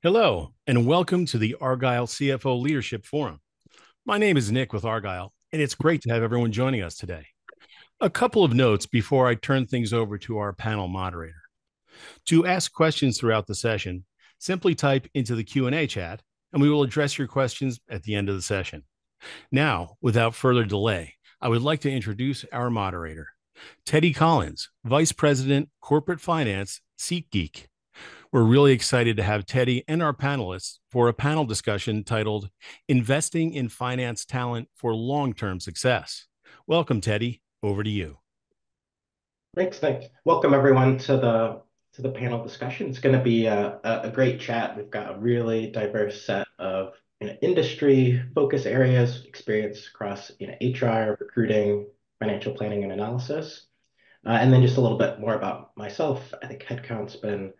Hello, and welcome to the Argyle CFO Leadership Forum. My name is Nick with Argyle, and it's great to have everyone joining us today. A couple of notes before I turn things over to our panel moderator. To ask questions throughout the session, simply type into the Q&A chat, and we will address your questions at the end of the session. Now, without further delay, I would like to introduce our moderator, Teddy Collins, Vice President, Corporate Finance, SeatGeek. We're really excited to have Teddy and our panelists for a panel discussion titled Investing in Finance Talent for Long-Term Success. Welcome, Teddy. Over to you. Thanks, Nick. Welcome everyone to the panel discussion. It's going to be a great chat. We've got a really diverse set of industry focus areas, experience across HR, recruiting, financial planning, and analysis. And then just a little bit more about myself. I think headcount's been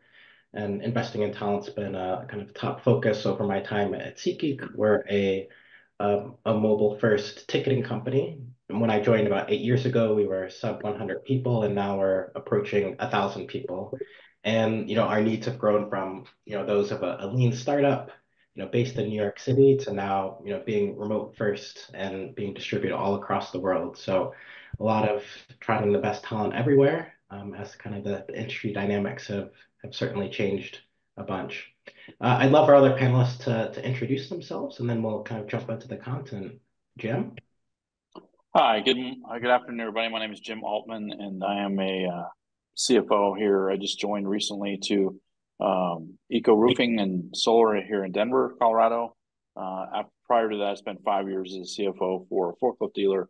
and investing in talent's been a kind of top focus over my time at SeatGeek. We're a mobile-first ticketing company. And when I joined about 8 years ago, we were sub 100 people, and now we're approaching 1,000 people. And our needs have grown from those of a lean startup, based in New York City, to now being remote first and being distributed all across the world. So a lot of trying the best talent everywhere, as kind of the industry dynamics have certainly changed a bunch. I'd love our other panelists to introduce themselves, and then we'll kind of jump into the content. Jim? Hi, good afternoon, everybody. My name is Jim Altman, and I am a CFO here. I just joined recently to Eco Roofing and Solar here in Denver, Colorado. Prior to that, I spent 5 years as a CFO for a forklift dealer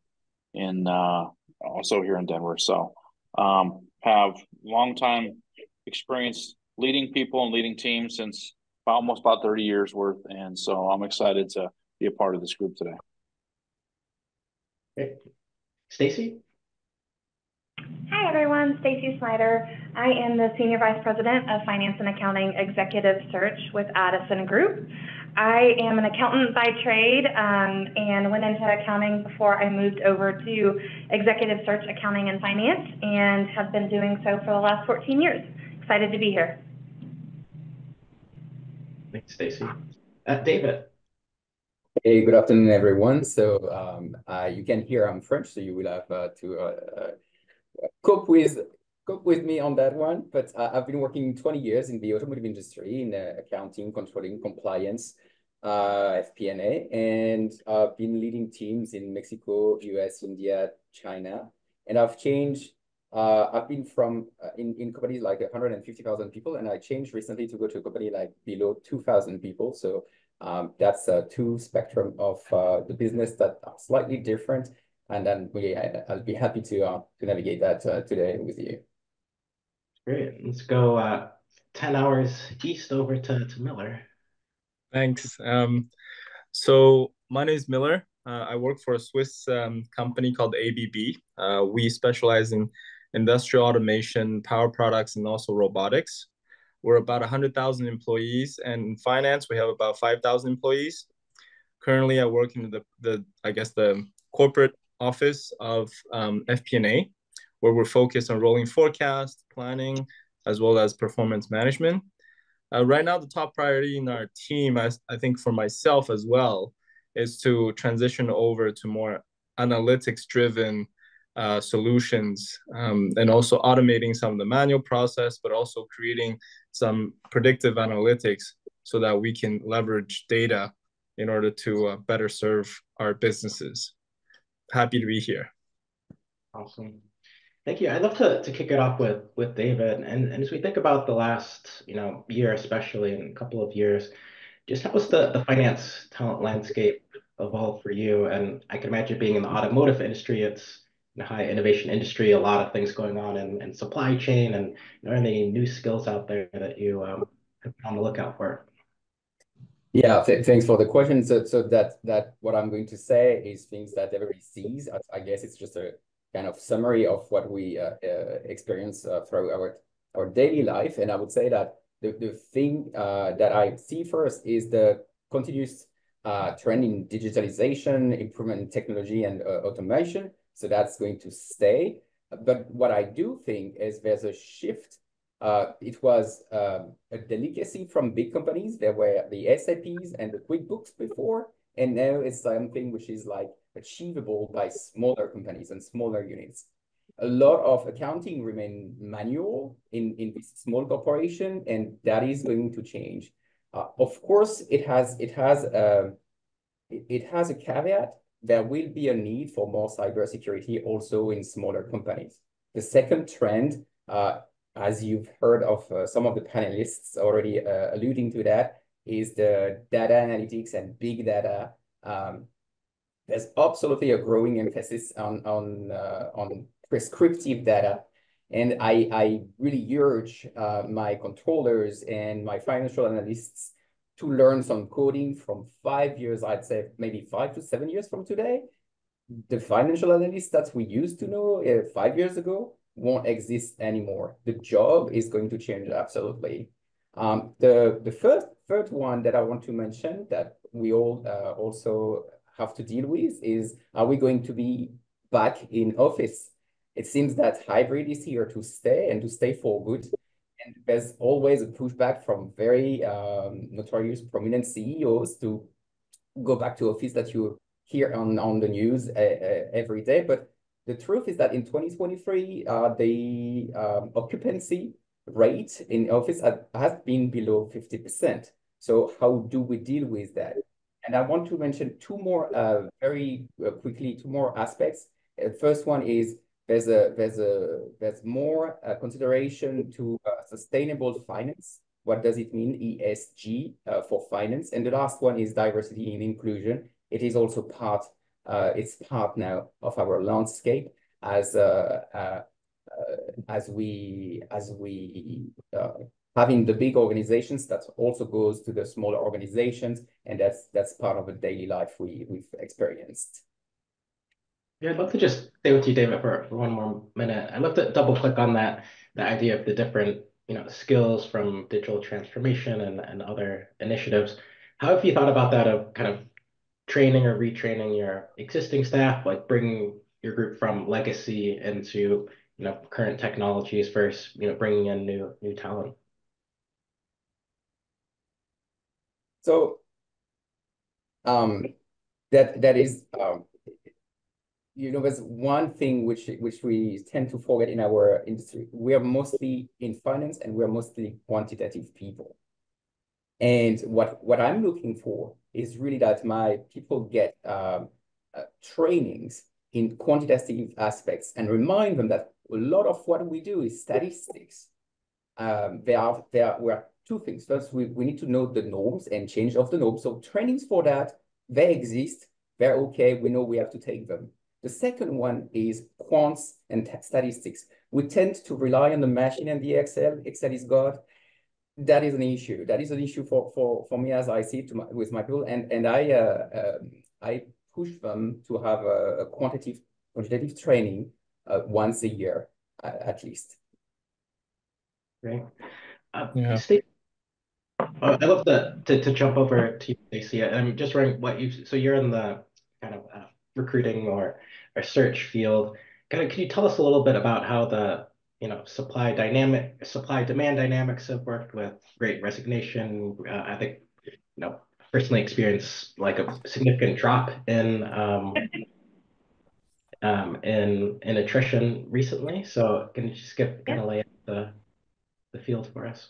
in also here in Denver. So have long time experience leading people and leading teams since almost about 30 years worth. And so I'm excited to be a part of this group today. Great. Stacy? Hi, everyone. Stacy Snyder. I am the Senior Vice President of Finance and Accounting Executive Search with Addison Group. I am an accountant by trade and went into accounting before I moved over to Executive Search Accounting and Finance, and have been doing so for the last 14 years. Excited to be here. Thanks, Stacy. David? Hey, good afternoon, everyone. So you can hear I'm French, so you will have to cope with me on that one. But I've been working 20 years in the automotive industry in accounting, controlling, compliance, FP&A, and I've been leading teams in Mexico, US, India, China, and I've changed. I've been from in companies like 150,000 people, and I changed recently to go to a company like below 2,000 people. So that's two spectrum of the business that are slightly different, and then I'll be happy to navigate that today with you. Great. Let's go 10 hours east over to Miller. Thanks. So my name is Miller. I work for a Swiss company called ABB. We specialize in industrial automation, power products, and also robotics. We're about 100,000 employees, and in finance, we have about 5,000 employees. Currently, I work in the corporate office of FP&A, where we're focused on rolling forecast, planning, as well as performance management. Right now, the top priority in our team, I think for myself as well, is to transition over to more analytics-driven solutions, and also automating some of the manual process, but also creating some predictive analytics so that we can leverage data in order to better serve our businesses. Happy to be here. Awesome. Thank you. I'd love to kick it off with David. And as we think about the last year, especially in a couple of years, just how has the finance talent landscape evolved for you? And I can imagine being in the automotive industry, it's a high innovation industry, a lot of things going on in supply chain, and are there any new skills out there that you have been on the lookout for? Yeah, thanks for the question. So that what I'm going to say is things that everybody sees. I guess it's just a kind of summary of what we experience through our daily life. And I would say that the thing that I see first is the continuous trend in digitalization, improvement in technology and automation. So that's going to stay. But what I do think is there's a shift It was a delicacy from big companies. There were the SAPs and the QuickBooks before, and now it's something which is like achievable by smaller companies and smaller units. A lot of accounting remain manual in this small corporation, and that is going to change. Of course, it has a caveat. There will be a need for more cybersecurity also in smaller companies. The second trend, as you've heard of some of the panelists already alluding to that, is the data analytics and big data. There's absolutely a growing emphasis on prescriptive data. And I really urge my controllers and my financial analysts to learn some coding from 5 years, I'd say maybe 5 to 7 years from today. The financial analysts that we used to know 5 years ago won't exist anymore. The job is going to change absolutely. The third one that I want to mention that we all also have to deal with is, are we going to be back in office? It seems that hybrid is here to stay and to stay for good. And there's always a pushback from very notorious prominent CEOs to go back to office that you hear on the news every day. But the truth is that in 2023, the occupancy rate in office has been below 50%. So how do we deal with that? And I want to mention two more very quickly, two more aspects. First one is there's more consideration to sustainable finance. What does it mean, ESG, for finance? And the last one is diversity and inclusion. It is also part, it's part now of our landscape as we having the big organizations, that also goes to the smaller organizations, and that's part of the daily life we've experienced. Yeah, I'd love to just stay with you, David, for one more minute. I'd love to double click on that, the idea of the different, skills from digital transformation and other initiatives. How have you thought about that, of kind of training or retraining your existing staff, like bringing your group from legacy into, current technologies versus, bringing in new talent? So that is there's one thing which we tend to forget in our industry. We are mostly in finance, and we are mostly quantitative people. And what I'm looking for is really that my people get trainings in quantitative aspects, and remind them that a lot of what we do is statistics. There are two things. First, we need to know the norms and change of the norms. So trainings for that, they exist. They're okay. We know we have to take them. The second one is quants and statistics. We tend to rely on the machine and the Excel. Excel is God. That is an issue. That is an issue for me, as I see it with my people. And I push them to have a quantitative training once a year, at least. Great. Yeah. I'd love to jump over to you, Stacey. I'm just wondering so you're in the kind of recruiting or search field. Can you tell us a little bit about how the supply demand dynamics have worked with Great Resignation? I think personally experienced like a significant drop in attrition recently. So can you just kind of lay out the field for us?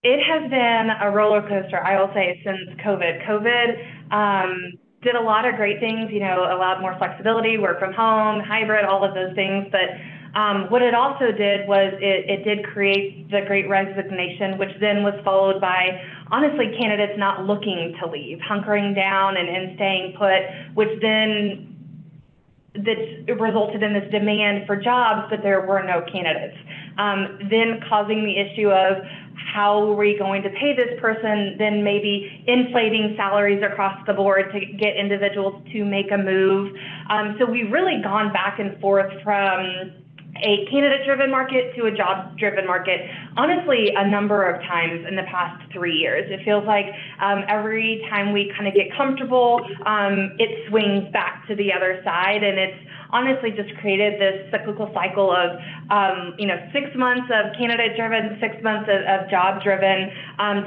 It has been a roller coaster, I will say, since COVID. COVID did a lot of great things, allowed more flexibility, work from home, hybrid, all of those things. But what it also did was it did create the Great Resignation, which then was followed by, honestly, candidates not looking to leave, hunkering down and staying put, which then that resulted in this demand for jobs, but there were no candidates. Then causing the issue of how are we going to pay this person, then maybe inflating salaries across the board to get individuals to make a move. So we've really gone back and forth from a candidate-driven market to a job-driven market, honestly, a number of times in the past 3 years. It feels like every time we kind of get comfortable, it swings back to the other side, and it's honestly just created this cyclical cycle of, 6 months of candidate-driven, 6 months of job-driven,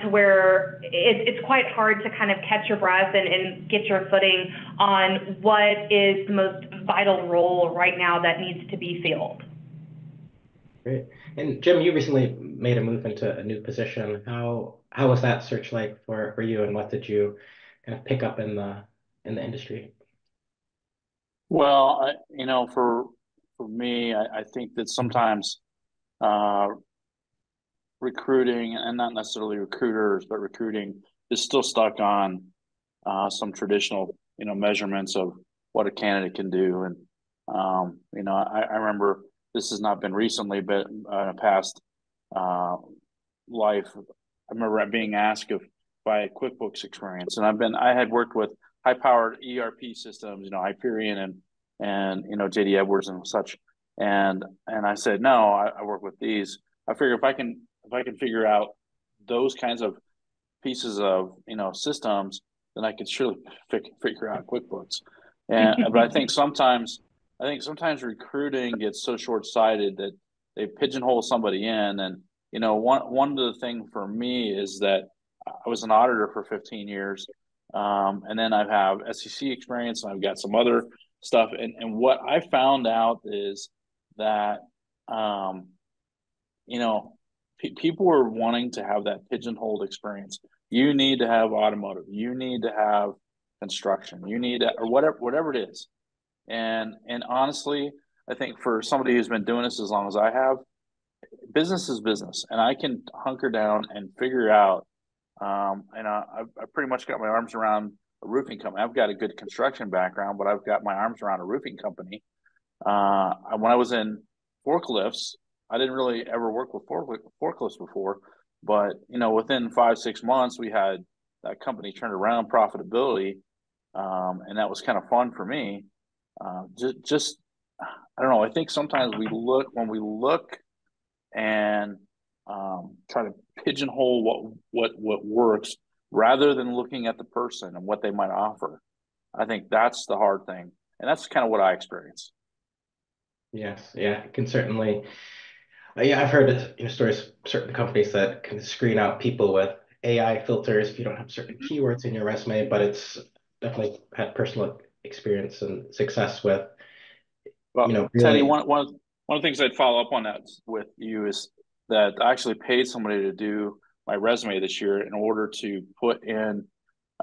to where it's quite hard to kind of catch your breath and get your footing on what is the most vital role right now that needs to be filled. Great. And Jim, you recently made a move into a new position. How was that search like for you, and what did you kind of pick up in the industry? Well, for me, I think that sometimes recruiting, and not necessarily recruiters, but recruiting is still stuck on some traditional, measurements of what a candidate can do. And I remember, this has not been recently, but in a past life, I remember being asked if I had QuickBooks experience, and I had worked with high-powered ERP systems, Hyperion and JD Edwards and such, and I said no, I work with these. I figure if I can figure out those kinds of pieces of systems, then I could surely figure out QuickBooks. But I think sometimes recruiting gets so short-sighted that they pigeonhole somebody in. And one of the things for me is that I was an auditor for 15 years, and then I have SEC experience, and I've got some other stuff. And what I found out is that people are wanting to have that pigeonholed experience. You need to have automotive. You need to have construction. You need to, or whatever it is. And honestly, I think for somebody who's been doing this as long as I have, business is business, and I can hunker down and figure out. I pretty much got my arms around a roofing company. I've got a good construction background, but I've got my arms around a roofing company. When I was in forklifts, I didn't really ever work with forklifts before, but within 5-6 months, we had that company turned around profitability, and that was kind of fun for me. Just I don't know. I think sometimes when we look and try to pigeonhole what works rather than looking at the person and what they might offer. I think that's the hard thing, and that's kind of what I experienced. Yes, yeah, it can certainly. Yeah, I've heard stories, certain companies that can screen out people with AI filters if you don't have certain keywords in your resume, but it's definitely had personal experience and success with, Well, Teddy, really. one of the things I'd follow up on that with you is that I actually paid somebody to do my resume this year in order to put in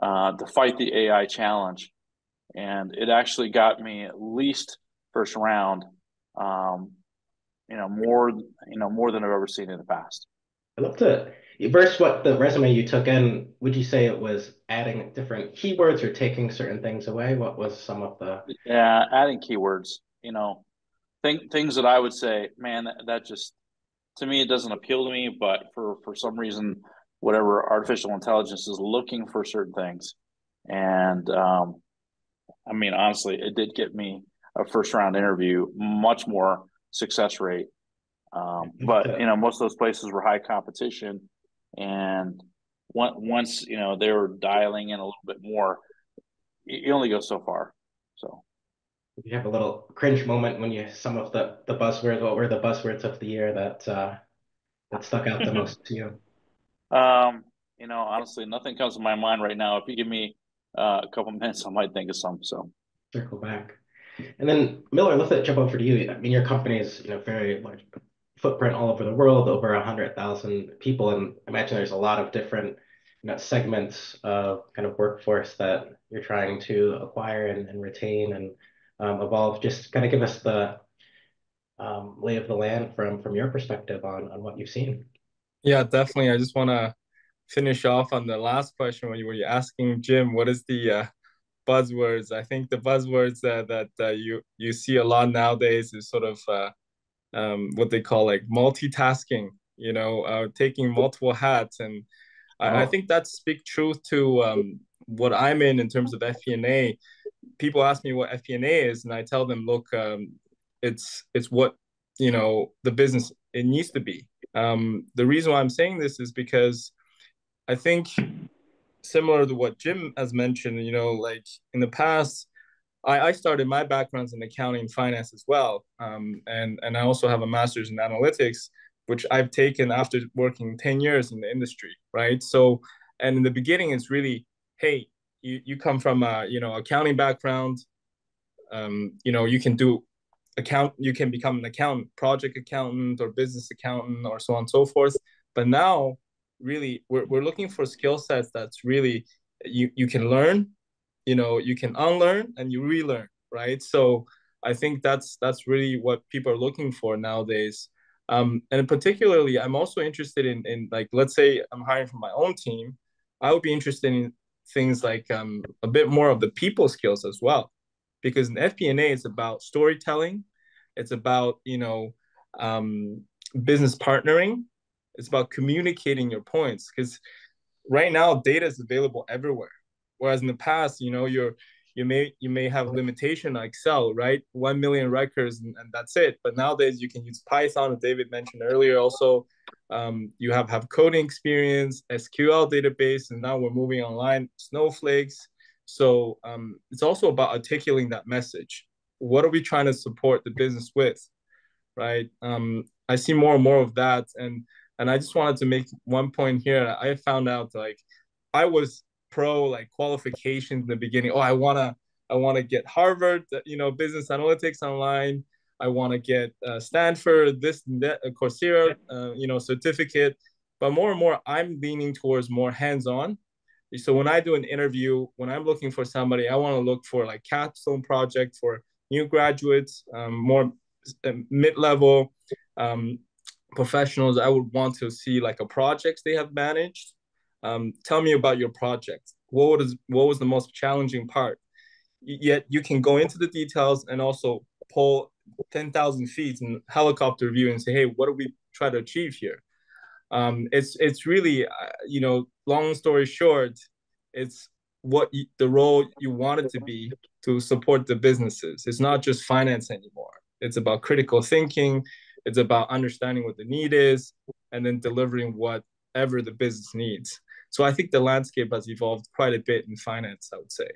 to fight the AI challenge, and it actually got me at least first round. More than I've ever seen in the past. I'd love to verse what the resume you took in. Would you say it was adding different keywords or taking certain things away? What was some of the? Yeah, adding keywords. Things that I would say, man, that just, to me, it doesn't appeal to me. But for some reason, whatever artificial intelligence is looking for certain things, and I mean, honestly, it did get me a first round interview, much more success rate. But most of those places were high competition, and once they were dialing in a little bit more, you only go so far. So you have a little cringe moment when some of the buzzwords. What were the buzzwords of the year that stuck out the most to you? Honestly, nothing comes to my mind right now. If you give me a couple minutes, I might think of some. So Circle back. And then Miller, let's jump over to you. I mean, your company is, very large footprint all over the world, over 100,000 people, and I imagine there's a lot of different, segments of kind of workforce that you're trying to acquire and retain and evolve. Just kind of give us the lay of the land from your perspective on what you've seen. Yeah, definitely. I just want to finish off on the last question when you were asking Jim, what is the buzzwords? I think the buzzwords that you see a lot nowadays is sort of what they call like multitasking, taking multiple hats. And I think that speaks truth to what I'm in terms of FP&A. People ask me what FP&A is, and I tell them, look, it's what, the business it needs to be. The reason why I'm saying this is because I think similar to what Jim has mentioned, like in the past, I started my backgrounds in accounting and finance as well. And I also have a master's in analytics, which I've taken after working 10 years in the industry, right? So, and in the beginning, it's really, hey, you come from a, accounting background, you can you can become an accountant, project accountant or business accountant or so on and so forth. But now really we're looking for skill sets that's really you can learn, you can unlearn and you relearn, right? So I think that's really what people are looking for nowadays. And particularly, I'm also interested in like, let's say I'm hiring for my own team, I would be interested in things like a bit more of the people skills as well, because in FP&A it's about storytelling, it's about business partnering, it's about communicating your points, because right now data is available everywhere, whereas in the past, you may have limitation on Excel, right? 1 million records and that's it. But nowadays you can use Python, as David mentioned earlier. Also, you have coding experience, SQL database, and now we're moving online, snowflakes. So it's also about articulating that message. What are we trying to support the business with, right? I see more and more of that, and I just wanted to make one point here. I found out like I was pro like qualifications in the beginning. Oh, I wanna get Harvard, business analytics online. I want to get Stanford, this and that, Coursera, certificate. But more and more, I'm leaning towards more hands-on. So when I do an interview, when I'm looking for somebody, I want to look for like capstone project for new graduates, more mid-level professionals. I would want to see like a projects they have managed. Tell me about your project. What was the most challenging part? Yet you can go into the details and also pull 10,000 feet and helicopter view and say, hey, what do we try to achieve here? It's really, long story short, it's the role you want it to be to support the businesses. It's not just finance anymore. It's about critical thinking. It's about understanding what the need is and then delivering whatever the business needs. So I think the landscape has evolved quite a bit in finance, I would say.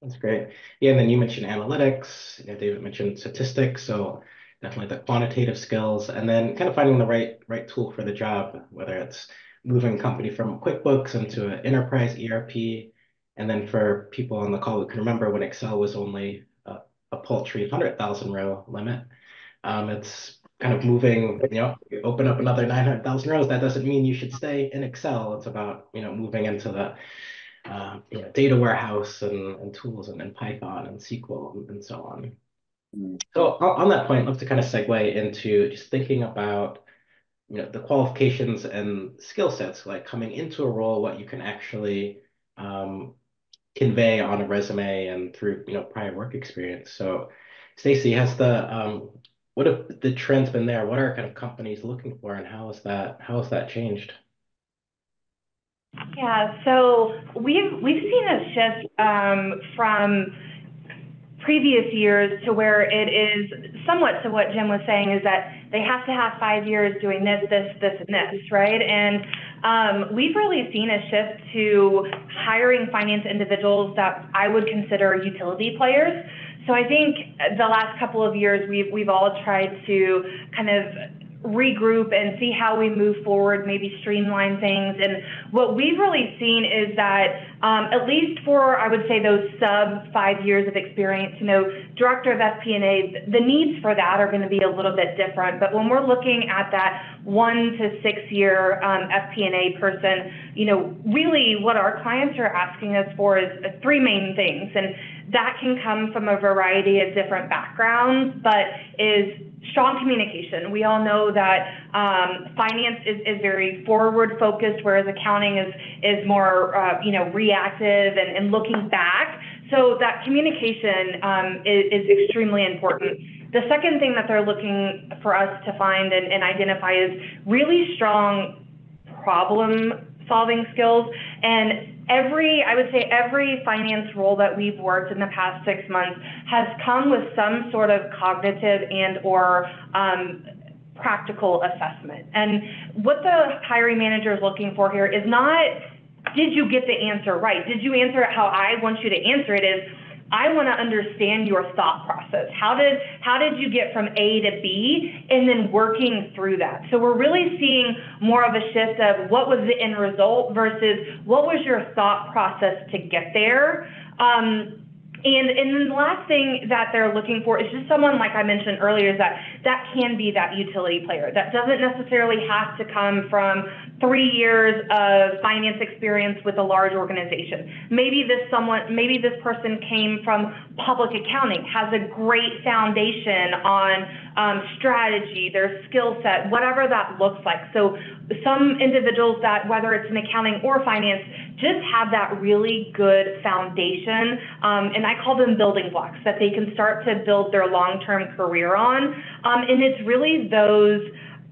That's great. Yeah, and then you mentioned analytics. David mentioned statistics, so definitely the quantitative skills, and then kind of finding the right tool for the job, whether it's moving a company from QuickBooks into an enterprise ERP, and then for people on the call who can remember when Excel was only a paltry 100,000 row limit, it's kind of moving. You open up another 900,000 rows. That doesn't mean you should stay in Excel. It's about moving into the data warehouse and tools and Python and SQL and so on. So on that point, I'd love to kind of segue into just thinking about the qualifications and skill sets, like coming into a role, what you can actually convey on a resume and through prior work experience. So, Stacy, what have the trends been there? What are kind of companies looking for, and how has that changed? Yeah, so we've seen a shift from previous years to where it is somewhat to what Jim was saying, is that they have to have 5 years doing this, and this, right? And we've really seen a shift to hiring finance individuals that I would consider utility players. So I think the last couple of years we've all tried to kind of regroup and see how we move forward, maybe streamline things. And what we've really seen is that at least for, I would say, those sub 5 years of experience, director of FP&A, the needs for that are going to be a little bit different. But when we're looking at that 1 to 6 year FP&A person, really what our clients are asking us for is 3 main things. And that can come from a variety of different backgrounds, but is strong communication. We all know that finance is very forward focused, whereas accounting is more reactive and looking back. So that communication is extremely important. The second thing that they're looking for us to find and identify is really strong problem solving skills. And I would say every finance role that we've worked in the past 6 months has come with some sort of cognitive and or practical assessment. And what the hiring manager is looking for here is not, did you get the answer right? Did you answer it how I want you to answer it? Is, I want to understand your thought process. How did you get from A to B, and then working through that. So we're really seeing more of a shift of what was the end result versus what was your thought process to get there. And then the last thing that they're looking for is just someone, like I mentioned earlier, is that can be that utility player. That doesn't necessarily have to come from 3 years of finance experience with a large organization. Maybe this person came from public accounting, has a great foundation on strategy, their skill set, whatever that looks like. So some individuals that, whether it's in accounting or finance, just have that really good foundation, and I call them building blocks that they can start to build their long-term career on. And it's really those,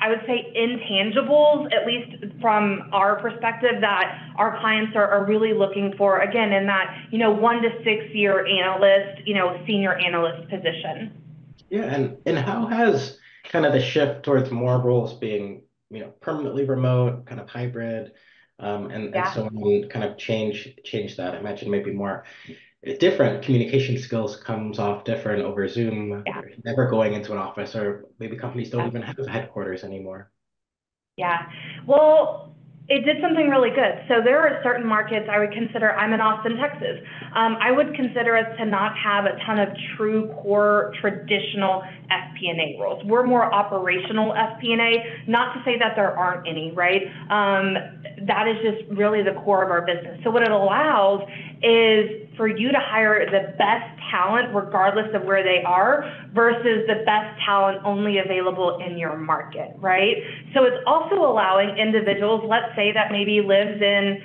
I would say, intangibles, at least from our perspective, that our clients are really looking for, again, in that 1 to 6 year analyst, senior analyst position. Yeah, and how has kind of the shift towards more roles being permanently remote, kind of hybrid, and so on, kind of change that? I imagine maybe more different communication skills comes off different over Zoom, never going into an office, or maybe companies don't even have headquarters anymore. Yeah, well, it did something really good. So there are certain markets I would consider, I'm in Austin, Texas. I would consider us to not have a ton of true core traditional FP&A roles. We're more operational FP&A, not to say that there aren't any, right? That is just really the core of our business. So what it allows is for you to hire the best talent regardless of where they are versus the best talent only available in your market, right? So it's also allowing individuals, let's say that maybe lives in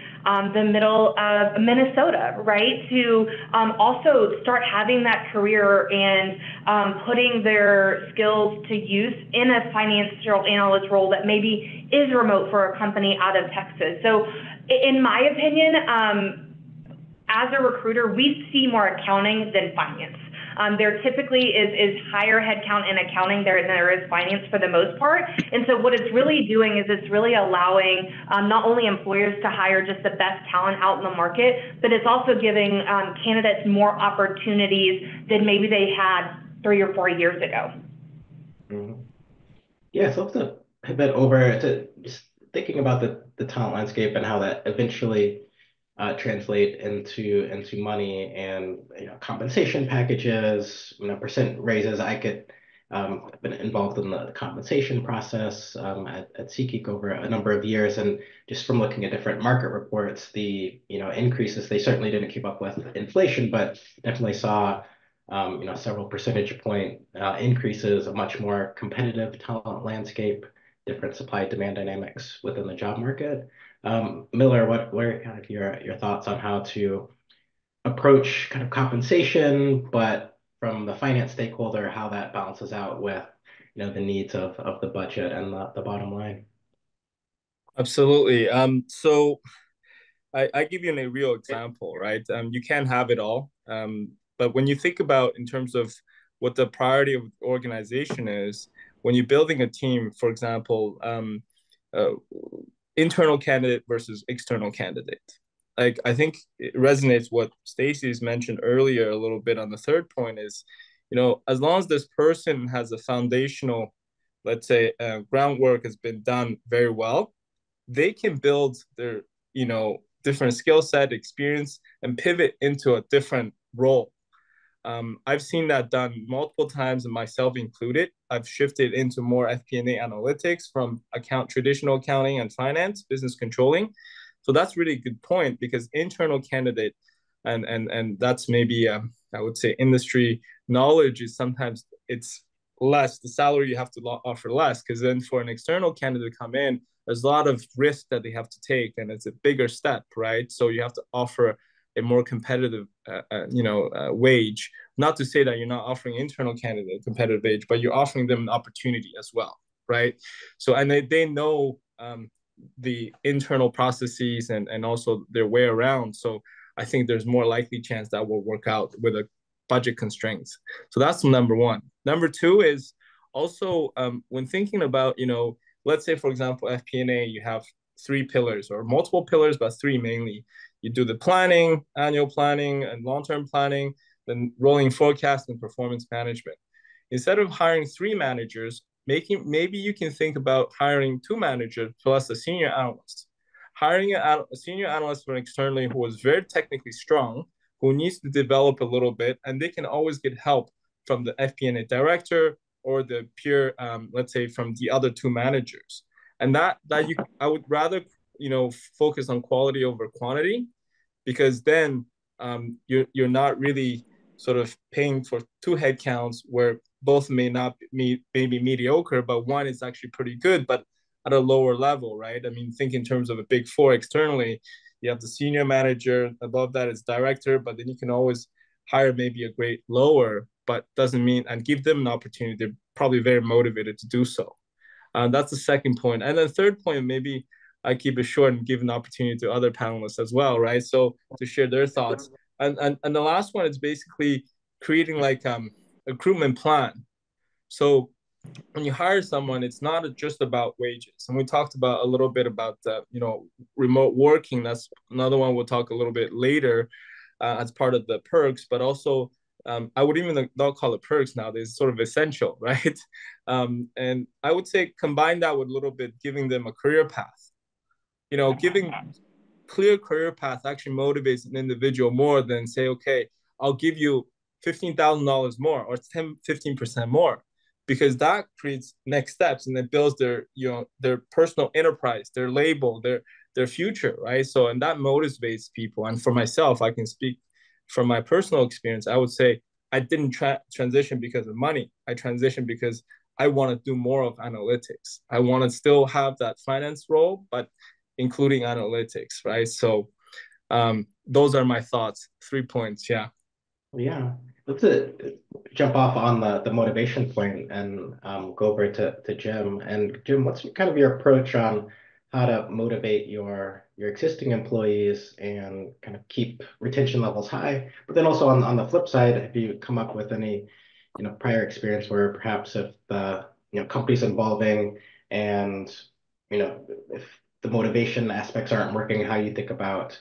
the middle of Minnesota, right, to also start having that career and putting their skills to use in a financial analyst role that maybe is remote for a company out of Texas. So in my opinion, as a recruiter, we see more accounting than finance. There typically is higher headcount in accounting than there is finance for the most part. And so what it's really doing is it's really allowing not only employers to hire just the best talent out in the market, but it's also giving candidates more opportunities than maybe they had 3 or 4 years ago. Mm-hmm. Yeah, so let's pivot over to just thinking about the talent landscape and how that eventually translate into money and compensation packages, percent raises. I've been involved in the compensation process at SeatGeek over a number of years, and just from looking at different market reports, the increases, they certainly didn't keep up with inflation, but definitely saw several percentage point increases, a much more competitive talent landscape, different supply demand dynamics within the job market. Miller, what are kind of your thoughts on how to approach kind of compensation, but from the finance stakeholder, how that balances out with the needs of the budget and the bottom line? Absolutely. So I give you a real example, right? You can't have it all. But when you think about in terms of what the priority of the organization is, when you're building a team, for example, internal candidate versus external candidate. Like, I think it resonates what Stacey's mentioned earlier a little bit on the third point is, as long as this person has a foundational, let's say, groundwork has been done very well, they can build their, different skill set, experience, and pivot into a different role. I've seen that done multiple times, and myself included. I've shifted into more FP&A analytics from traditional accounting and finance, business controlling. So that's really a good point, because internal candidate and that's maybe I would say industry knowledge is sometimes it's less. The salary you have to offer less, because then for an external candidate to come in, there's a lot of risk that they have to take, and it's a bigger step, right? So you have to offer a more competitive, wage. Not to say that you're not offering internal candidate a competitive wage, but you're offering them an opportunity as well, right? So, and they know the internal processes and also their way around. So I think there's more likely chance that will work out with a budget constraints. So that's number one. Number two is also when thinking about, let's say, for example, FP&A, you have 3 pillars or multiple pillars, but 3 mainly. You do the planning, annual planning, and long-term planning. then rolling forecast and performance management. Instead of hiring 3 managers, maybe you can think about hiring 2 managers plus a senior analyst. Hiring a senior analyst from externally who is very technically strong, who needs to develop a little bit, and they can always get help from the FP&A director or the peer, let's say, from the other 2 managers. And I would rather focus on quality over quantity, because then you're not really sort of paying for 2 headcounts where both may not be maybe mediocre, but one is actually pretty good, but at a lower level, right? I mean, think in terms of a big 4 externally, you have the senior manager, above that is director, but then you can always hire maybe a grade lower, but doesn't mean, and give them an opportunity. They're probably very motivated to do so. That's the second point. And then third point, maybe I keep it short and give an opportunity to other panelists as well, right? So to share their thoughts. And the last one is basically creating like a recruitment plan. So when you hire someone, it's not just about wages. And we talked about a little bit about remote working. That's another one we'll talk a little bit later as part of the perks, but also I would even not call it perks nowadays, it's sort of essential, right? And I would say combine that with a little bit giving them a career path. Giving clear career path actually motivates an individual more than say, okay, I'll give you $15,000 more or 15% more, because that creates next steps and it builds their personal enterprise, their label, their future, right? So, and that motivates people. And for myself, I can speak from my personal experience. I would say I didn't transition because of money. I transitioned because I want to do more of analytics. I want to still have that finance role, but including analytics, right? So those are my thoughts. 3 points, yeah. Yeah, let's jump off on the motivation point and go over to Jim. And Jim, what's kind of your approach on how to motivate your existing employees and kind of keep retention levels high? But then also on the flip side, have you come up with any prior experience where perhaps if the company's evolving and if the motivation aspects aren't working, how you think about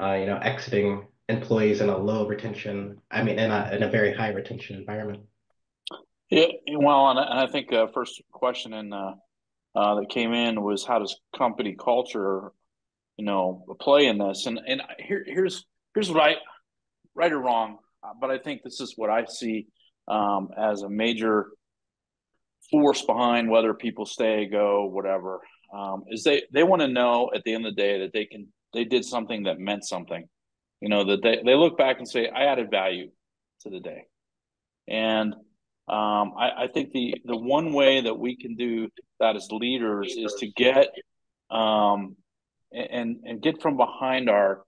exiting employees in a low retention, I mean, in a very high retention environment? Yeah, well, and I think first question that came in was, how does company culture, play in this? And here's what right or wrong, but I think this is what I see as a major force behind whether people stay, go, whatever. Is they want to know at the end of the day that they did something that meant something. That they look back and say, I added value to the day. And I think the one way that we can do that as leaders is to get and get from behind our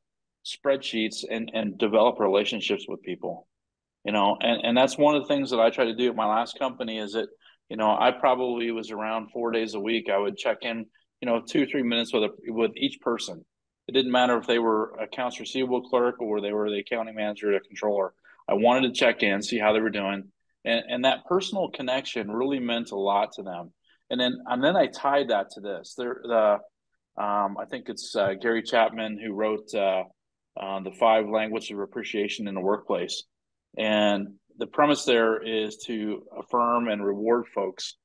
spreadsheets and develop relationships with people. And that's one of the things that I try to do at my last company. Is that I probably was around 4 days a week. I would check in 2-3 minutes with each person. It didn't matter if they were accounts receivable clerk or they were the accounting manager or the controller. I wanted to check in, see how they were doing. And that personal connection really meant a lot to them. And then I tied that to this. I think it's Gary Chapman who wrote the 5 languages of appreciation in the workplace. And the premise there is to affirm and reward folks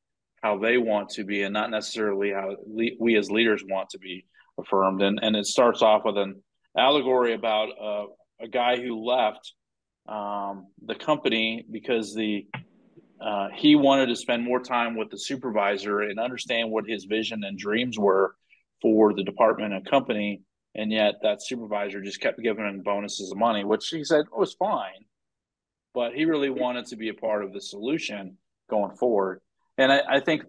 how they want to be, and not necessarily how we as leaders want to be affirmed. And it starts off with an allegory about a guy who left the company because he wanted to spend more time with the supervisor and understand what his vision and dreams were for the department and company. And yet that supervisor just kept giving him bonuses of money, which he said was fine, but he really wanted to be a part of the solution going forward. And I think,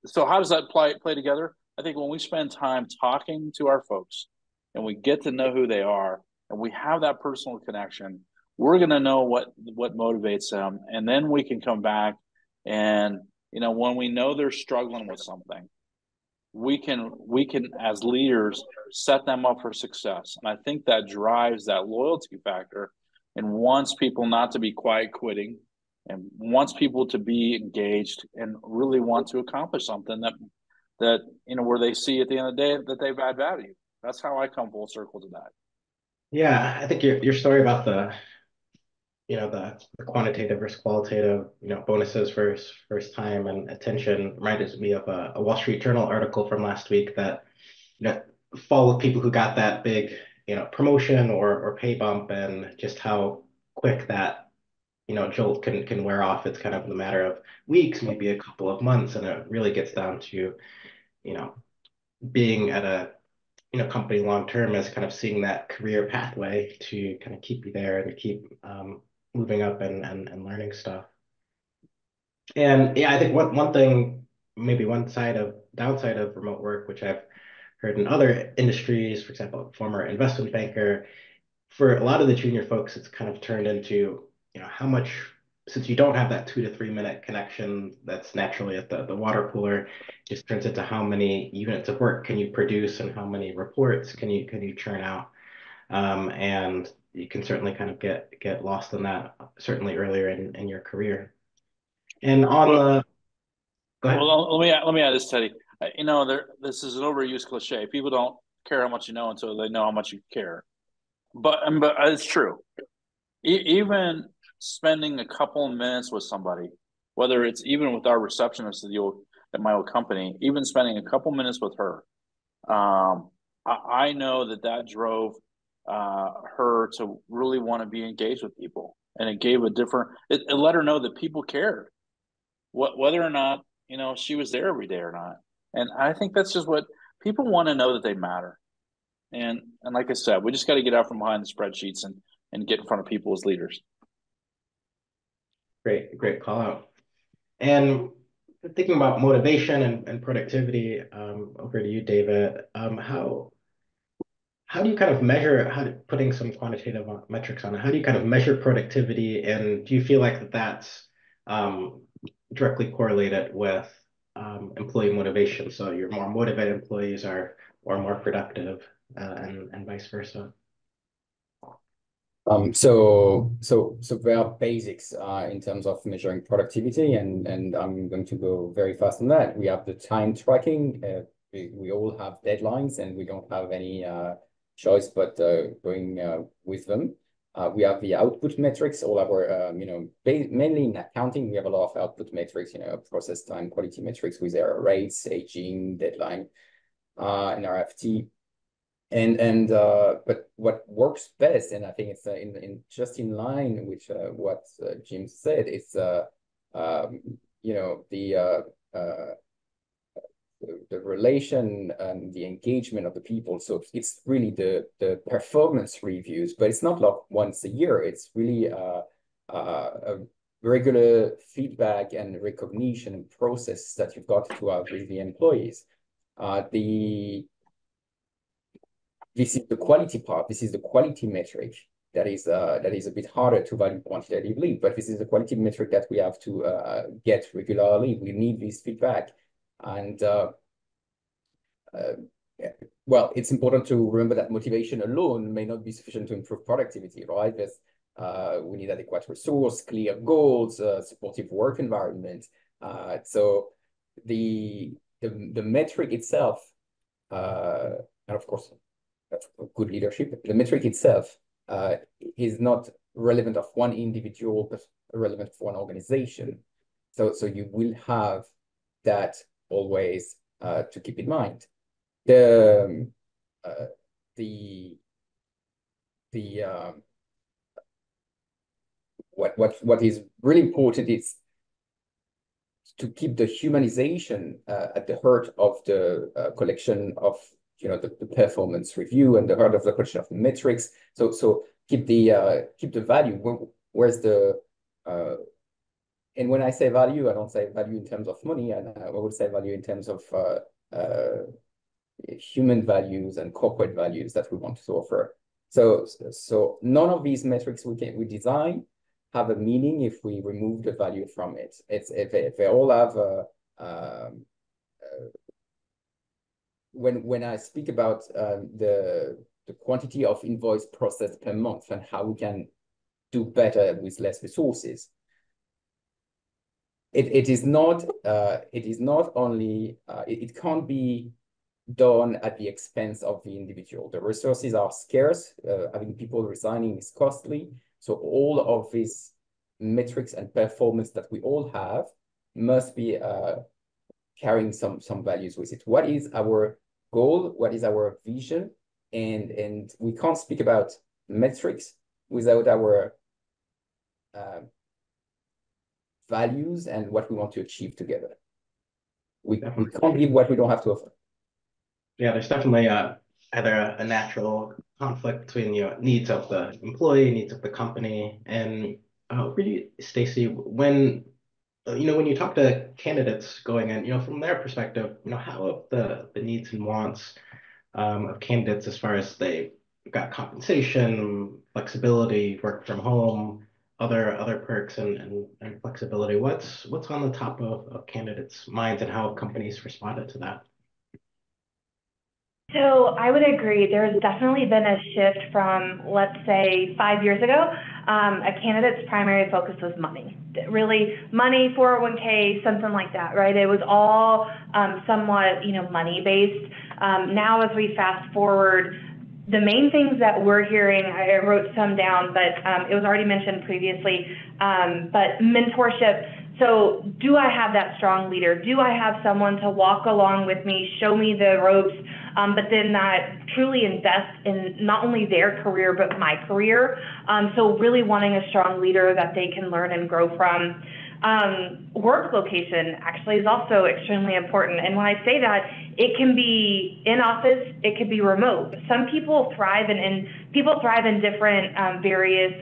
so how does that play together? I think when we spend time talking to our folks and we get to know who they are and we have that personal connection, we're going to know what motivates them. And then we can come back and, when we know they're struggling with something, we can, as leaders, set them up for success. And I think that drives that loyalty factor and wants people not to be quiet quitting and wants people to be engaged and really want to accomplish something that where they see at the end of the day that they've added value. That's how I come full circle to that. Yeah, I think your story about the the quantitative versus qualitative, bonuses versus first time and attention reminded me of a Wall Street Journal article from last week that, followed people who got that big, promotion or pay bump, and just how quick that, jolt can wear off. It's kind of a matter of weeks, maybe a couple of months, and it really gets down to, you know, being at a company long term, as kind of seeing that career pathway to kind of keep you there and keep moving up and learning stuff. And yeah, I think one thing, maybe one downside of remote work, which I've heard in other industries, for example, former investment banker, for a lot of the junior folks, it's kind of turned into, how much, since you don't have that 2 to 3 minute connection that's naturally at the water cooler, just turns into how many units of work can you produce and how many reports can you churn out. And you can certainly kind of get lost in that, certainly earlier in your career. And on the, go ahead. Well, let me add this, Teddy. This is an overused cliche. People don't care how much you know until they know how much you care. But it's true. Even spending a couple of minutes with somebody, whether it's even with our receptionist at my old company, even spending a couple minutes with her, I know that drove her to really want to be engaged with people, and it gave it let her know that people cared, whether or not she was there every day or not. And I think that's just what people want to know, that they matter. And like I said, we just got to get out from behind the spreadsheets and get in front of people as leaders. Great call out. And thinking about motivation and productivity, over to you, David. How do you kind of measure, putting some quantitative metrics on it, how do you kind of measure productivity, and do you feel like that's directly correlated with employee motivation? So your more motivated employees are more productive, and vice versa. So there are basics in terms of measuring productivity, and I'm going to go very fast on that. We have the time tracking. We all have deadlines, and we don't have any choice but going with them. We have the output metrics. All our mainly in accounting, we have a lot of output metrics. Process time, quality metrics with error rates, aging, deadline, and RFT. But what works best, and I think it's in line with what Jim said, is the relation and the engagement of the people. So it's really the performance reviews, but it's not like once a year. It's really a regular feedback and recognition process that you've got to have with the employees. This is the quality part. This is the quality metric that is a bit harder to value quantitatively, but this is the quality metric that we have to get regularly. We need this feedback. And well, it's important to remember that motivation alone may not be sufficient to improve productivity, right? We need adequate resource, clear goals, supportive work environment. So the metric itself, and of course, that's good leadership. The metric itself is not relevant of one individual, but relevant for an organization. So you will have that always to keep in mind. What is really important is to keep the humanization at the heart of the collection of the performance review, and the heart of the collection of metrics. So keep the value. Where's the and when I say value, I don't say value in terms of money, and I would say value in terms of human values and corporate values that we want to offer. So none of these metrics we design have a meaning if we remove the value from it. If they all have when I speak about the quantity of invoice processed per month and how we can do better with less resources, it is not only it can't be done at the expense of the individual. The resources are scarce. Having people resigning is costly. So all of these metrics and performance that we all have must be carrying some values with it. What is our goal? What is our vision? And we can't speak about metrics without our values and what we want to achieve together. We can't give what we don't have to offer. Yeah, there's definitely either a natural conflict between needs of the employee, needs of the company, and really, Stacy, when when you talk to candidates going in, from their perspective, how have the needs and wants of candidates as far as they've got compensation, flexibility, work from home, other perks and flexibility. What's on the top of candidates' minds and how have companies responded to that? So I would agree. There's definitely been a shift from, let's say, 5 years ago. A candidate's primary focus was money. Really, money, 401k, something like that, right? It was all somewhat, money-based. Now, as we fast forward, the main things that we're hearing, I wrote some down, but it was already mentioned previously, but mentorship. So do I have that strong leader? Do I have someone to walk along with me, show me the ropes, but then that truly invest in not only their career, but my career? So really wanting a strong leader that they can learn and grow from. Work location actually is also extremely important. And when I say that, it can be in office, it could be remote. Some people thrive in different various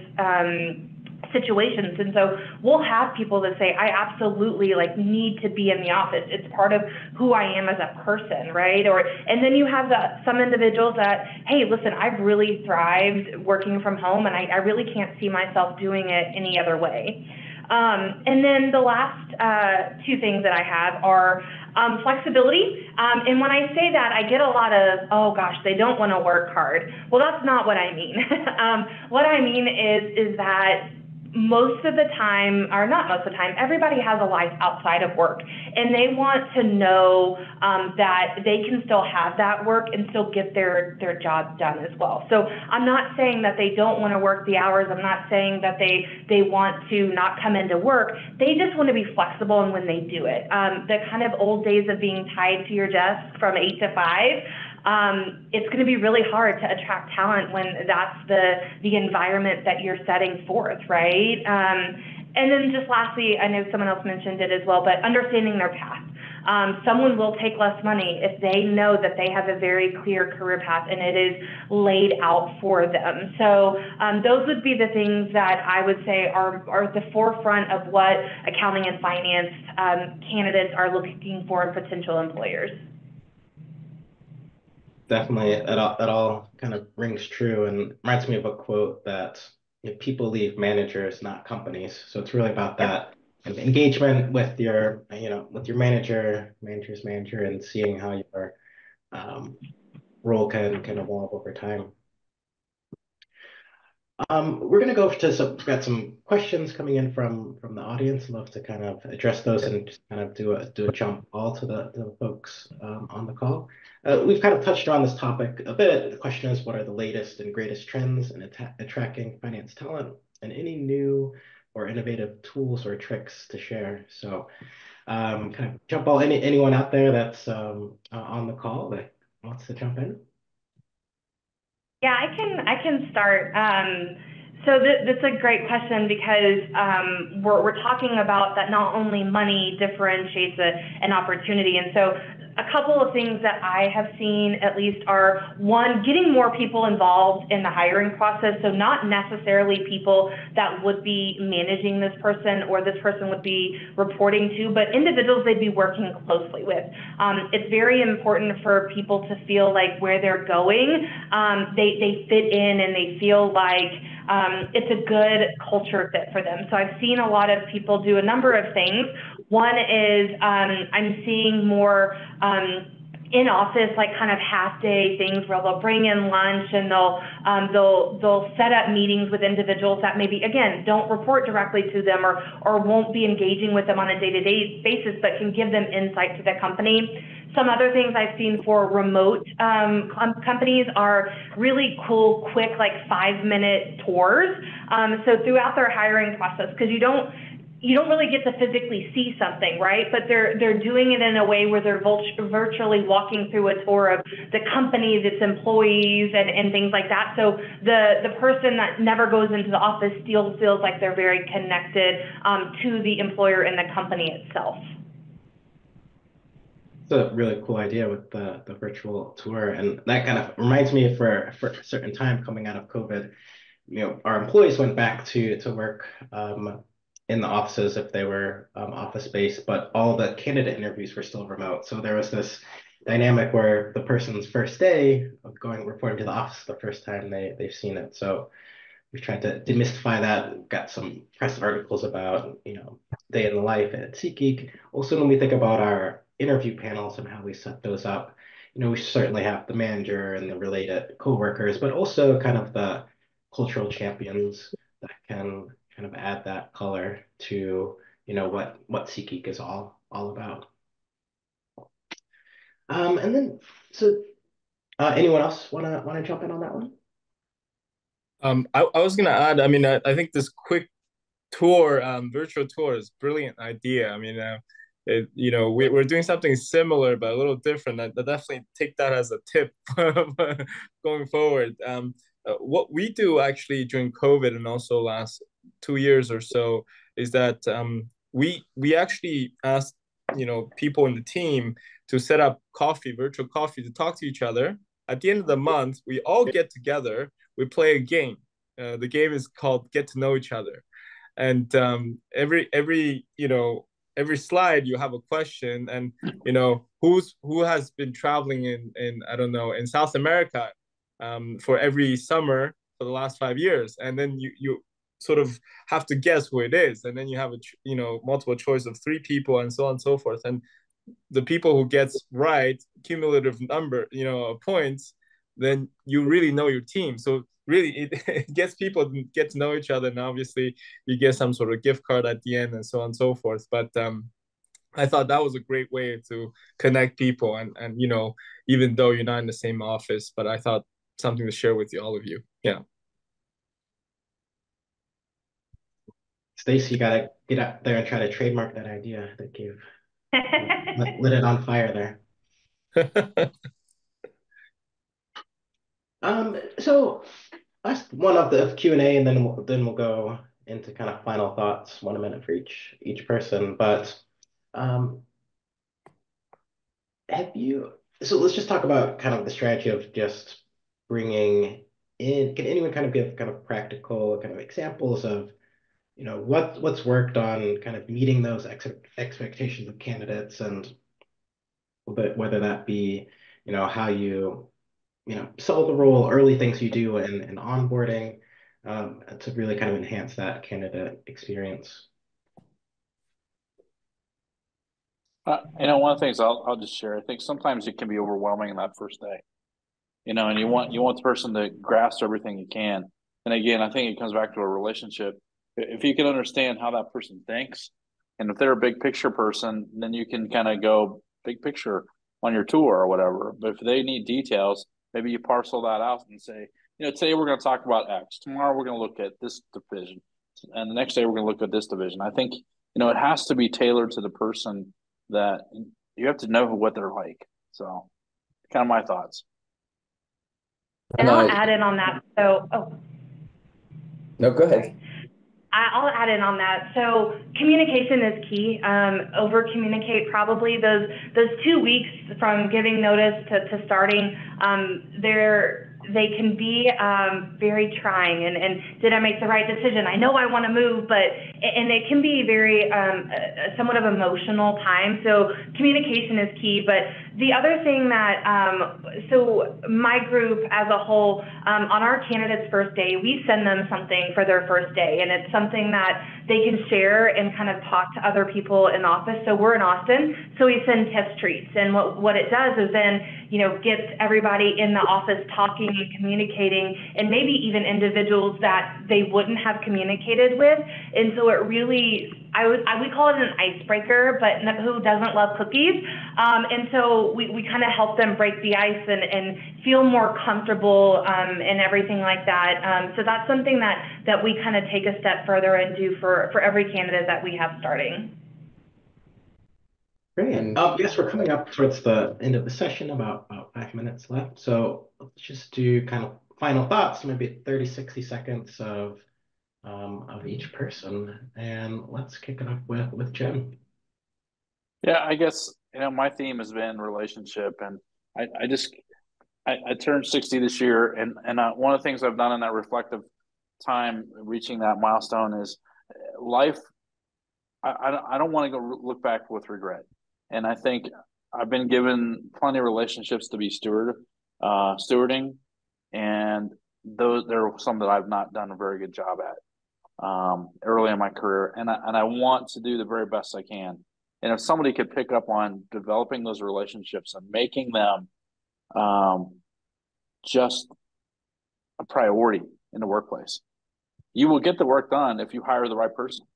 situations. And so we'll have people that say, I absolutely need to be in the office. It's part of who I am as a person, right? And then you have some individuals that, hey, listen, I've really thrived working from home and I really can't see myself doing it any other way. And then the last two things that I have are flexibility. And when I say that, I get a lot of, oh gosh, they don't want to work hard. Well, that's not what I mean. What I mean is that most of the time, or not most of the time, everybody has a life outside of work, and they want to know that they can still have that work and still get their job done as well. So I'm not saying that they don't want to work the hours. I'm not saying that they want to not come into work. They just want to be flexible in when they do it. The kind of old days of being tied to your desk from 8 to 5, it's going to be really hard to attract talent when that's the environment that you're setting forth, right? And then just lastly, I know someone else mentioned it as well, but understanding their path. Someone will take less money if they know that they have a very clear career path and it is laid out for them. So those would be the things that I would say are at the forefront of what accounting and finance candidates are looking for in potential employers. Definitely, it all kind of rings true and reminds me of a quote that people leave managers, not companies. So it's really about that kind of engagement with your manager's manager, and seeing how your role can evolve over time. We're going to go to we've got some questions coming in from the audience. I'd love to kind of address those and just kind of do a jump ball to the folks on the call. We've kind of touched on this topic a bit. The question is, what are the latest and greatest trends in attracting finance talent, and any new or innovative tools or tricks to share? So kind of jump ball, anyone out there that's on the call that wants to jump in? Yeah, I can start. So that's a great question, because we're talking about that not only money differentiates an opportunity. And so a couple of things that I have seen at least are, one, getting more people involved in the hiring process. So not necessarily people that would be managing this person or this person would be reporting to, but individuals they'd be working closely with. It's very important for people to feel like where they're going, they fit in and they feel like it's a good culture fit for them. So I've seen a lot of people do a number of things. One is I'm seeing more in office, like kind of half day things where they'll bring in lunch and they'll set up meetings with individuals that maybe, again, don't report directly to them or won't be engaging with them on a day-to-day basis, but can give them insight to the company. Some other things I've seen for remote companies are really cool, quick, like 5-minute tours. So throughout their hiring process, because you don't really get to physically see something, right? But they're doing it in a way where they're virtually walking through a tour of the company, its employees, and things like that. So the person that never goes into the office still feels like they're very connected to the employer and the company itself. It's a really cool idea with the virtual tour, and that kind of reminds me for a certain time coming out of COVID, our employees went back to work in the offices if they were office-based, but all the candidate interviews were still remote. So there was this dynamic where the person's first day of reporting to the office the first time they've seen it. So we tried to demystify that, got some press articles about, day in the life at SeatGeek. Also, when we think about our interview panels and how we set those up, we certainly have the manager and the related coworkers, but also kind of the cultural champions that can kind of add that color to, what SeatGeek is all about. And then, so anyone else wanna jump in on that one? I was gonna add, I mean, I think this quick tour, virtual tour is a brilliant idea. I mean, we're doing something similar but a little different. I definitely take that as a tip going forward. What we do actually during COVID and also last 2 years or so is that we actually asked people in the team to set up virtual coffee to talk to each other. At the end of the month, we all get together. We play a game. The game is called Get to Know Each Other, and every slide you have a question, and who has been traveling in I don't know, in South America for every summer for the last 5 years, and then you sort of have to guess who it is, and then you have multiple choice of 3 people and so on and so forth, and the people who gets right cumulative number of points, then you really know your team. So really it gets people to get to know each other, and obviously you get some sort of gift card at the end and so on and so forth. But I thought that was a great way to connect people, and even though you're not in the same office, but I thought something to share with all of you. Yeah. Stacy, you gotta get out there and try to trademark that idea that you've lit it on fire there. So that's one of the Q&A, and then we'll go into kind of final thoughts, 1 minute for each person. But so let's just talk about kind of the strategy of just bringing in. Can anyone kind of give kind of practical kind of examples of what's worked on kind of meeting those expectations of candidates, and whether that be how you sell the role, early things you do in onboarding to really kind of enhance that candidate experience. One of the things I'll just share, I think sometimes it can be overwhelming in that first day, and you want the person to grasp everything you can. And again, I think it comes back to a relationship. If you can understand how that person thinks, and if they're a big picture person, then you can kind of go big picture on your tour or whatever. But if they need details, maybe you parcel that out and say, today we're going to talk about X. Tomorrow we're going to look at this division. And the next day we're going to look at this division. I think, it has to be tailored to the person, that you have to know what they're like. So kind of my thoughts. And I'll add in on that. No, go ahead. I'll add in on that. So communication is key. Over communicate probably those 2 weeks from giving notice to starting. They can be very trying, and did I make the right decision? I know I want to move, and it can be very somewhat of emotional time. So communication is key. But the other thing that, so my group as a whole, on our candidates' first day, we send them something for their first day, and it's something that they can share and kind of talk to other people in the office. So we're in Austin, so we send test treats, and what it does is then gets everybody in the office talking and communicating, and maybe even individuals that they wouldn't have communicated with. And so it really we call it an icebreaker, but who doesn't love cookies? And so we kind of help them break the ice and feel more comfortable and everything like that. So that's something that we kind of take a step further and do for every candidate that we have starting. Great. Yes, we're coming up towards the end of the session, about 5 minutes left. So let's just do kind of final thoughts, maybe 30, 60 seconds of each person. And let's kick it up with Jim. Yeah, I guess, my theme has been relationship, and I turned 60 this year, and one of the things I've done in that reflective time, reaching that milestone, is life. I don't want to go look back with regret. And I think I've been given plenty of relationships to be stewarding, and there are some that I've not done a very good job at early in my career, and I want to do the very best I can. And if somebody could pick up on developing those relationships and making them just a priority in the workplace, you will get the work done if you hire the right person.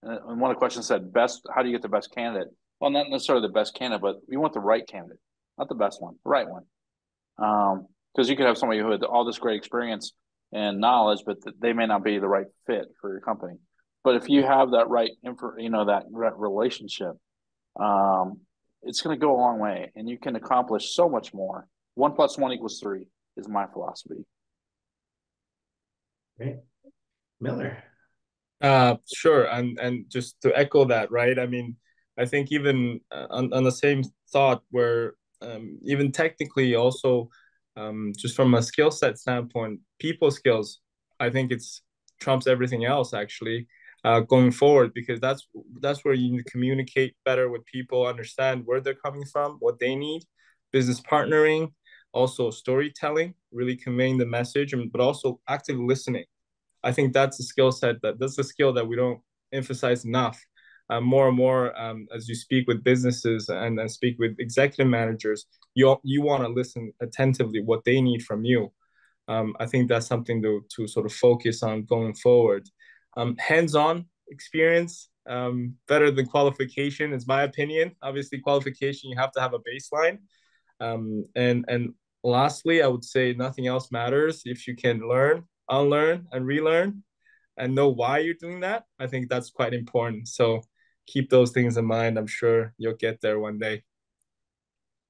And one of the questions said, how do you get the best candidate? Well, not necessarily the best candidate, but you want the right candidate, not the best one, the right one. Because you could have somebody who had all this great experience and knowledge, but they may not be the right fit for your company. But if you have that right relationship, it's going to go a long way, and you can accomplish so much more. 1 + 1 = 3 is my philosophy. Great. Miller. Sure, and just to echo that, right? I mean, I think even on the same thought, where even technically also, just from a skill set standpoint, people skills, I think it's trumps everything else actually, going forward, because that's where you need to communicate better with people, understand where they're coming from, what they need, business partnering, also storytelling, really conveying the message, but also active listening. I think that's a skill set that's a skill that we don't emphasize enough. More and more, as you speak with businesses and speak with executive managers, you want to listen attentively what they need from you. I think that's something to sort of focus on going forward. Hands-on experience, better than qualification, is my opinion. Obviously, qualification, you have to have a baseline. And lastly, I would say nothing else matters if you can learn, unlearn, and relearn, and know why you're doing that. I think that's quite important. So keep those things in mind. I'm sure you'll get there one day.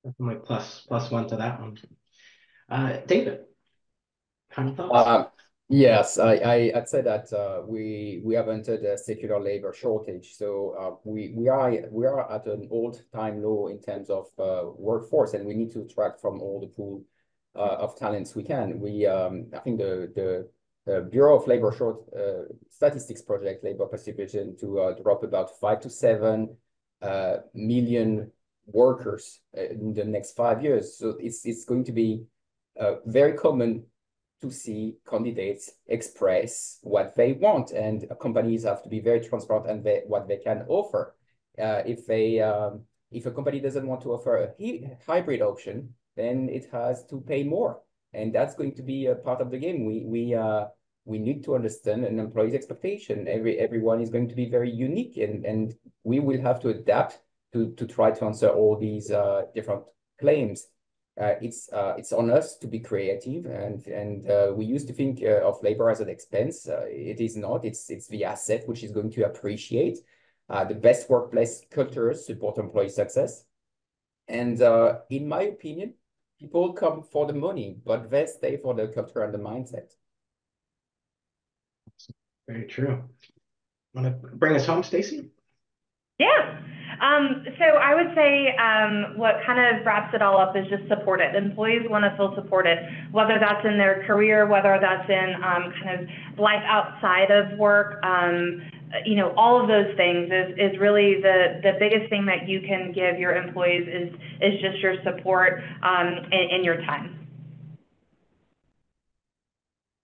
Definitely plus one to that one. David, final thoughts? Yes, I'd say that we have entered a secular labor shortage. So we are at an all-time low in terms of workforce, and we need to attract from all the pool of talents we can. I think the Bureau of Labor Statistics project labor participation to drop about 5 to 7 million workers in the next 5 years. So it's going to be very common to see candidates express what they want, and companies have to be very transparent and what they can offer. If a company doesn't want to offer a hybrid option, then it has to pay more, and that's going to be a part of the game. We need to understand an employee's expectation. Everyone is going to be very unique, and we will have to adapt to try to answer all these different claims. It's on us to be creative, and we used to think of labor as an expense. It is not. It's the asset which is going to appreciate. The best workplace cultures support employee success, and in my opinion, people come for the money, but they stay for the culture and the mindset. Very true. Want to bring us home, Stacy? Yeah. So I would say what kind of wraps it all up is just support it. Employees want to feel supported, whether that's in their career, whether that's in kind of life outside of work. All of those things is really the biggest thing that you can give your employees is just your support and your time.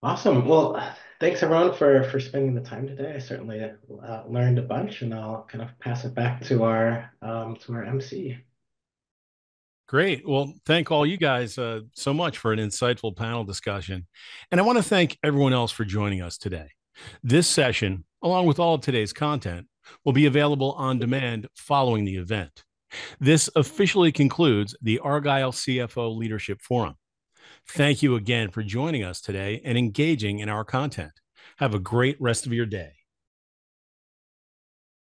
Awesome. Well, thanks everyone for spending the time today. I certainly learned a bunch, and I'll kind of pass it back to our MC. Great. Well, thank all you guys so much for an insightful panel discussion. And I want to thank everyone else for joining us today. This session, along with all of today's content, will be available on demand following the event. This officially concludes the Argyle CFO Leadership Forum. Thank you again for joining us today and engaging in our content. Have a great rest of your day.